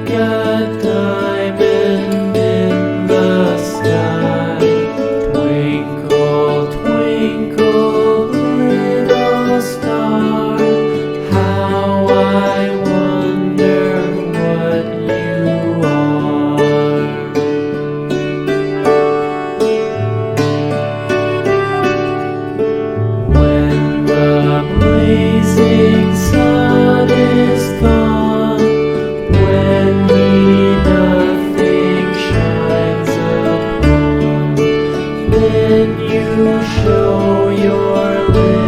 like a diamond in the sky. Twinkle, twinkle, little star, how I wonder what you are. When the blazing sun is gone, when me nothing shines upon, then you show your lips.